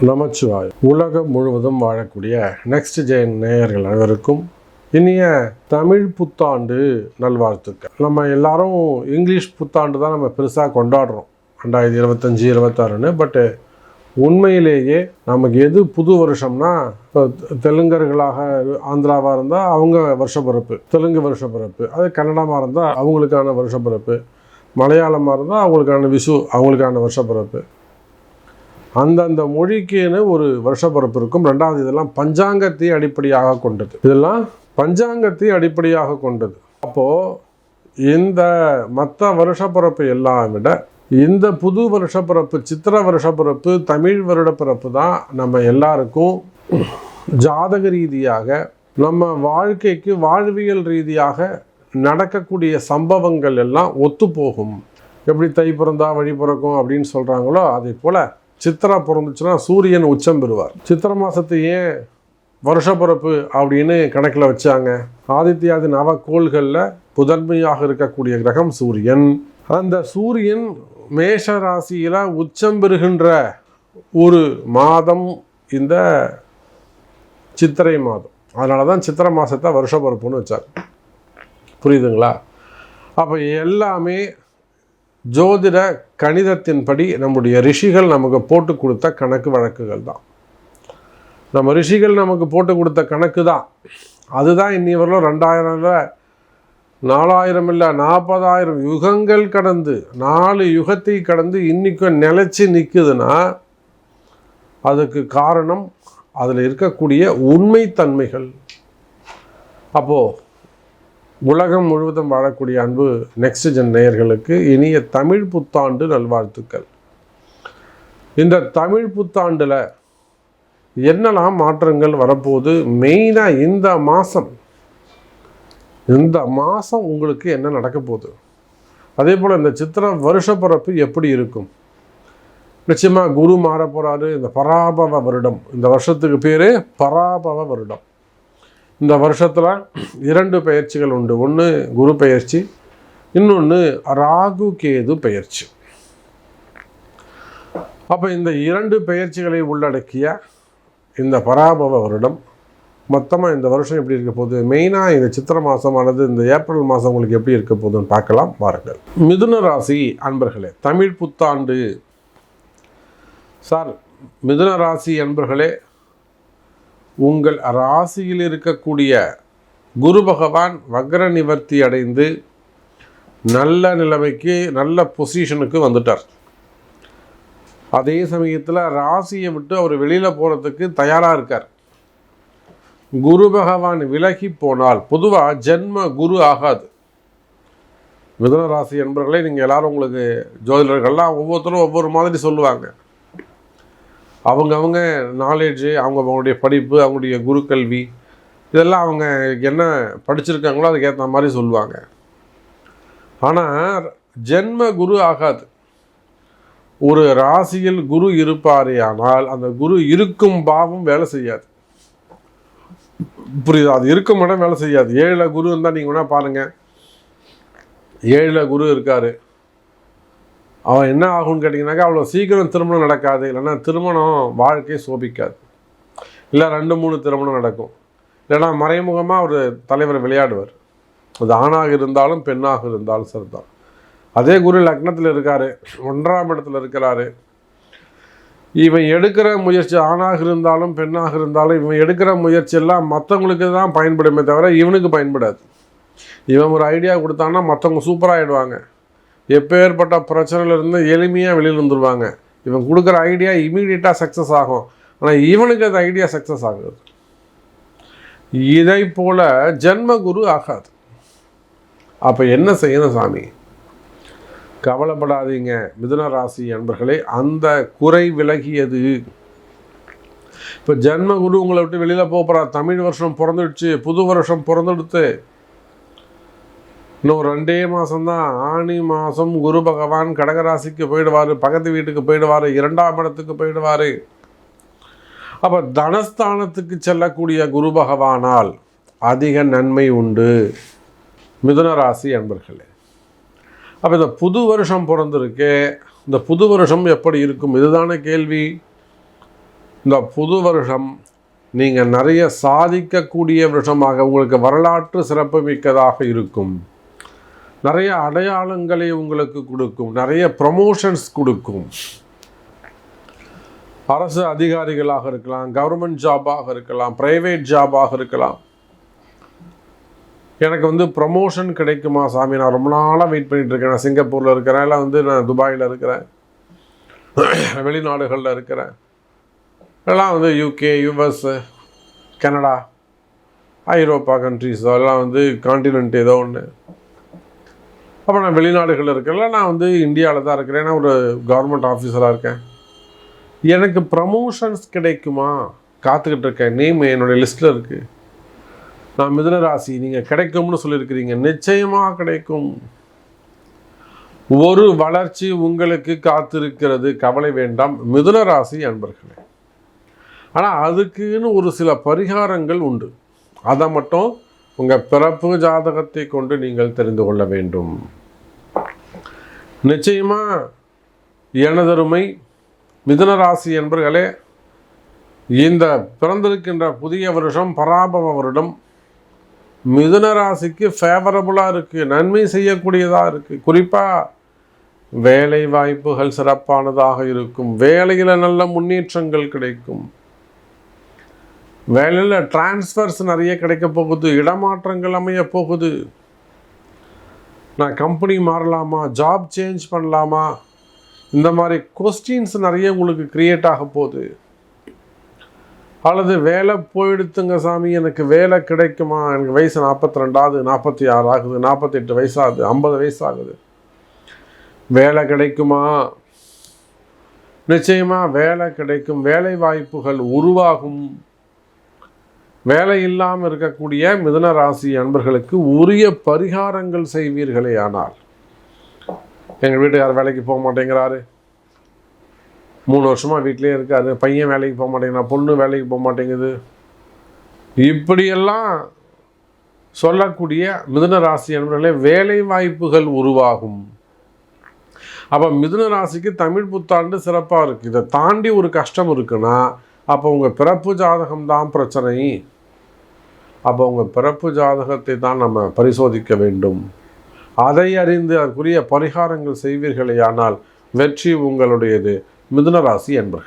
நமச்சிவாய். உலகம் முழுவதும் வாழக்கூடிய நெக்ஸ்ட் ஜென் நேயர்கள் அனைவருக்கும் இனிய தமிழ் புத்தாண்டு நல்வாழ்த்துக்கள். நம்ம எல்லாரும் இங்கிலீஷ் புத்தாண்டு தான் நம்ம பெருசாக கொண்டாடுறோம் 2025 26ன்னு. பட்டு உண்மையிலேயே நமக்கு எது புது வருஷம்னா, இப்போ தெலுங்கர்களாக ஆந்திராவாக இருந்தால் அவங்க வருஷப்பிறப்பு, தெலுங்கு வருஷப்பிறப்பு. அது கன்னடமாக இருந்தால் அவங்களுக்கான வருஷப்பிறப்பு, மலையாளமாக இருந்தால் அவங்களுக்கான விஷு, அவங்களுக்கான வருஷப்பிறப்பு. அந்தந்த மொழிக்குன்னு ஒரு வருஷப்பிறப்பு இருக்கும். ரெண்டாவது, இதெல்லாம் பஞ்சாங்கத்தை அடிப்படையாக கொண்டது. இதெல்லாம் பஞ்சாங்கத்தை அடிப்படையாக கொண்டது. அப்போது இந்த மற்ற வருஷப்பிறப்பு எல்லாம் விட இந்த புது வருஷப்பிறப்பு, சித்திர வருஷப்பிறப்பு, தமிழ் வருடப்பிறப்பு தான் நம்ம எல்லாருக்கும் ஜாதக ரீதியாக, நம்ம வாழ்க்கைக்கு வாழ்வியல் ரீதியாக நடக்கக்கூடிய சம்பவங்கள் எல்லாம் ஒத்து போகும். எப்படி தை பிறந்தா வழி பிறக்கும் அப்படின்னு சொல்கிறாங்களோ, அதே போல் சித்திரா பிறந்துச்சுன்னா சூரியன் உச்சம் பெறுவார். சித்திரை மாதத்தை ஏன் வருஷப்பிறப்பு அப்படின்னு கணக்கில் வச்சாங்க? ஆதித்யாதி நவக்கோள்களில் முதன்மையாக இருக்கக்கூடிய கிரகம் சூரியன். அந்த சூரியன் மேஷ ராசியில் உச்சம் பெறுகின்ற ஒரு மாதம் இந்த சித்திரை மாதம். அதனால தான் சித்திரை மாதத்தை வருஷப்பிறப்புன்னு வச்சாங்க. புரியுதுங்களா? அப்போ எல்லாமே ஜோதிட கணிதத்தின்படி நம்முடைய ரிஷிகள் நமக்கு போட்டு கொடுத்த கணக்கு வழக்குகள் தான். நம்ம ரிஷிகள் நமக்கு போட்டு கொடுத்த கணக்கு தான். அதுதான் இன்னி வரலும் 2000 4000 இல்லை 40,000 யுகங்கள் கடந்து, 4 யுகத்தை கடந்து இன்றைக்கும் நிலைச்சி நிற்குதுன்னா அதுக்கு காரணம் அதில் இருக்கக்கூடிய உண்மைத்தன்மைகள். அப்போது உலகம் முழுவதும் வாழக்கூடிய அன்பு நெக்ஸ்ட் ஜென் நேயர்களுக்கு இனிய தமிழ் புத்தாண்டு நல்வாழ்த்துக்கள். இந்த தமிழ் புத்தாண்டில் என்னெல்லாம் மாற்றங்கள் வரப்போகுது? மெயினாக இந்த மாதம் உங்களுக்கு என்ன நடக்க போகுது? அதே போல் இந்த சித்திரை வருஷப்பிறப்பு எப்படி இருக்கும்? நிச்சயமாக குரு மாற போகிறாரு. இந்த பராபவ வருடம், இந்த வருஷத்துக்கு பேர் பராபவ வருடம். இந்த வருஷத்தில் 2 பெயர்ச்சிகள் உண்டு. ஒன்று குரு பெயர்ச்சி, இன்னொன்று ராகு கேது பெயர்ச்சி. அப்போ இந்த 2 பெயர்ச்சிகளை உள்ளடக்கிய இந்த பராபவ வருடம் மொத்தமாக இந்த வருஷம் எப்படி இருக்க போகுது? மெயினாக இந்த சித்திரை மாதம் அல்லது இந்த ஏப்ரல் மாதம் உங்களுக்கு எப்படி இருக்க போகுதுன்னு பார்க்கலாம் வாருங்கள். மிதுன ராசி அன்பர்களே, தமிழ் புத்தாண்டு சார். மிதுன ராசி அன்பர்களே, உங்கள் ராசியில் இருக்கக்கூடிய குரு பகவான் வக்ர நிவர்த்தி அடைந்து நல்ல நிலைமைக்கு, நல்ல பொசிஷனுக்கு வந்துட்டார். அதே சமயத்தில் ராசியை விட்டு அவர் வெளியில் போகிறதுக்கு தயாராக இருக்கார். குரு பகவான் விலகி போனால் பொதுவாக ஜென்ம குரு ஆகாது. மிதுன ராசி என்பவர்களே, நீங்கள் எல்லோரும், உங்களுக்கு ஜோதிடர்கள்லாம் ஒவ்வொருத்தரும் ஒவ்வொரு மாதிரி சொல்லுவாங்க. அவங்க நாலேஜு, அவங்களுடைய படிப்பு, அவங்களுடைய குரு கல்வி, இதெல்லாம் அவங்க என்ன படிச்சிருக்காங்களோ அதுக்கேற்ற மாதிரி சொல்லுவாங்க. ஆனால் ஜென்ம குரு ஆகாது. ஒரு ராசியில் குரு இருப்பாரே ஆனால் அந்த குரு இருக்கும் பாவம் வேலை செய்யாது. புரியுது? அது இருக்கும் இடம் வேலை செய்யாது. 7ல் குரு இருந்தால் நீங்கள் வேணால் பாருங்கள். 7ல் குரு இருக்கார், அவன் என்ன ஆகும்னு கேட்டிங்கனாக்கா அவ்வளோ சீக்கிரம் திருமணம் நடக்காது. இல்லைன்னா திருமணம் வாழ்க்கை சோபிக்காது. இல்லை 2-3 திருமணம் நடக்கும். இல்லைன்னா மறைமுகமாக ஒரு தலைவர் விளையாடுவார். அது ஆணாக இருந்தாலும் பெண்ணாக இருந்தாலும் சரிதான். அதே குரு லக்னத்தில் இருக்கார், 1ஆம் இடத்துல இருக்கிறாரு. இவன் எடுக்கிற முயற்சி, ஆணாக இருந்தாலும் பெண்ணாக இருந்தாலும் இவன் எடுக்கிற முயற்சி எல்லாம் மற்றவங்களுக்கு தான் பயன்படுமே தவிர இவனுக்கு பயன்படாது. இவன் ஒரு ஐடியா கொடுத்தான்னா மற்றவங்க சூப்பராகிடுவாங்க. எப்பேற்பட்ட பிரச்சனையிலேருந்து எளிமையாக வெளியில் வந்துடுவாங்க. இவன் கொடுக்குற ஐடியா இமீடியட்டாக சக்ஸஸ் ஆகும். ஆனால் இவனுக்கு அந்த ஐடியா சக்ஸஸ் ஆகுது. இதை போல் ஜென்ம குரு ஆகாது. அப்போ என்ன செய்யணும் சாமி? கவலைப்படாதீங்க மிதுன ராசி அன்பர்களே, அந்த குறை விலகியது. இப்போ ஜென்ம குரு உங்களை விட்டு வெளியில் போகிறார். தமிழ் வருஷம் பிறந்துடுச்சு, புது வருஷம் பிறந்துடுத்து. இன்னும் 2 மாதம்தான். ஆணி மாதம் குரு பகவான் கடகராசிக்கு போயிடுவார், பக்கத்து வீட்டுக்கு போயிடுவார், 2ஆம் இடத்துக்கு போயிடுவார். அப்போ தனஸ்தானத்துக்கு செல்லக்கூடிய குரு பகவானால் அதிக நன்மை உண்டு மிதுன ராசி அன்பர்களே. அப்போ இந்த புது வருஷம் பிறந்திருக்கு. இந்த புது வருஷம் எப்படி இருக்கும்? இதுதான கேள்வி. இந்த புது வருஷம் நீங்கள் நிறைய சாதிக்கக்கூடிய வருஷமாக, உங்களுக்கு வரலாற்று சிறப்பு மிக்கதாக இருக்கும். நிறைய அடையாளங்களை உங்களுக்கு கொடுக்கும், நிறைய ப்ரமோஷன்ஸ் கொடுக்கும். அரசு அதிகாரிகளாக இருக்கலாம், கவர்மெண்ட் ஜாபாக இருக்கலாம், ப்ரைவேட் ஜாபாக இருக்கலாம். எனக்கு ப்ரமோஷன் கிடைக்குமா சாமி, நான் ரொம்ப நாளாக வெயிட் பண்ணிகிட்டு இருக்கேன். நான் சிங்கப்பூரில் இருக்கிறேன், இல்லை நான் துபாயில் இருக்கிறேன், வெளிநாடுகளில் இருக்கிறேன், எல்லாம் யூகே, யுஎஸ், கனடா, ஐரோப்பா கண்ட்ரிஸ், அதெல்லாம் கான்டினென்ட் ஏதோ ஒன்று. அப்போ நான் வெளிநாடுகளில் இருக்கிறேன்ல, நான் இந்தியாவில் தான் இருக்கிறேன், நான் ஒரு கவர்மெண்ட் ஆஃபீஸராக இருக்கேன். எனக்கு ப்ரமோஷன்ஸ் கிடைக்குமா காத்துக்கிட்டு இருக்கேன். நேம் என்னுடைய லிஸ்ட்டில் இருக்குது. நான் மிதுன ராசி, நீங்கள் கிடைக்கும்னு சொல்லியிருக்கிறீங்க. நிச்சயமாக கிடைக்கும். ஒரு வளர்ச்சி உங்களுக்கு காத்திருக்கிறது, கவலை வேண்டாம் மிதுன ராசி அன்பர்களே. ஆனால் அதுக்குன்னு ஒரு சில பரிகாரங்கள் உண்டு. அதை மட்டும் உங்கள் பிறப்பு ஜாதகத்தை கொண்டு நீங்கள் தெரிந்து கொள்ள வேண்டும். நிச்சயமாக எனதருமை மிதுன ராசி என்பர்களே, இந்த பிறந்திருக்கின்ற புதிய வருஷம் பராபவ வருடம் மிதுன ராசிக்கு ஃபேவரபுளாக இருக்குது, நன்மை செய்யக்கூடியதாக இருக்குது. குறிப்பாக வேலை வாய்ப்புகள் சிறப்பானதாக இருக்கும். வேலையில் நல்ல முன்னேற்றங்கள் கிடைக்கும். வேலையில் டிரான்ஸ்ஃபர்ஸ் நிறைய கிடைக்க போகுது, இடமாற்றங்கள் அமைய போகுது. நான் கம்பெனி மாறலாமா, ஜாப் சேஞ்ச் பண்ணலாமா, இந்த மாதிரி கொஸ்டின்ஸ் நிறைய உங்களுக்கு க்ரியேட் ஆக போகுது. அல்லது வேலை போயிடுத்துங்க சாமி, எனக்கு வேலை கிடைக்குமா, எனக்கு வயசு 42 46 ஆகுது, 48 வயசாகுது, 50 வயசாகுது, வேலை கிடைக்குமா? நிச்சயமாக வேலை கிடைக்கும். வேலை வாய்ப்புகள் உருவாகும். வேலை இல்லாமல் இருக்கக்கூடிய மிதுன ராசி அன்பர்களுக்கு உரிய பரிகாரங்கள் செய்வீர்களே. ஆனால் எங்கள் வீட்டுக்காரர் வேலைக்கு போக மாட்டேங்கிறாரு, 3 வருஷமாக வீட்டிலே இருக்காரு, பையன் வேலைக்கு போக மாட்டேங்கிறான், பொண்ணு வேலைக்கு போக மாட்டேங்குது, இப்படியெல்லாம் சொல்லக்கூடிய மிதுன ராசி அன்பர்களே, வேலை வாய்ப்புகள் உருவாகும். அப்போ மிதுன ராசிக்கு தமிழ் புத்தாண்டு சிறப்பாக இருக்குது. இதை தாண்டி ஒரு கஷ்டம் இருக்குன்னா அப்போ உங்கள் பிறப்பு ஜாதகம் தான் பிரச்சனை. அப்போ உங்கள் பிறப்பு ஜாதகத்தை தான் நம்ம பரிசோதிக்க வேண்டும். அதை அறிந்து அதற்குரிய பரிகாரங்கள் செய்வீர்களே ஆனால் வெற்றி உங்களுடையது மிதுன ராசி என்பர்கள்.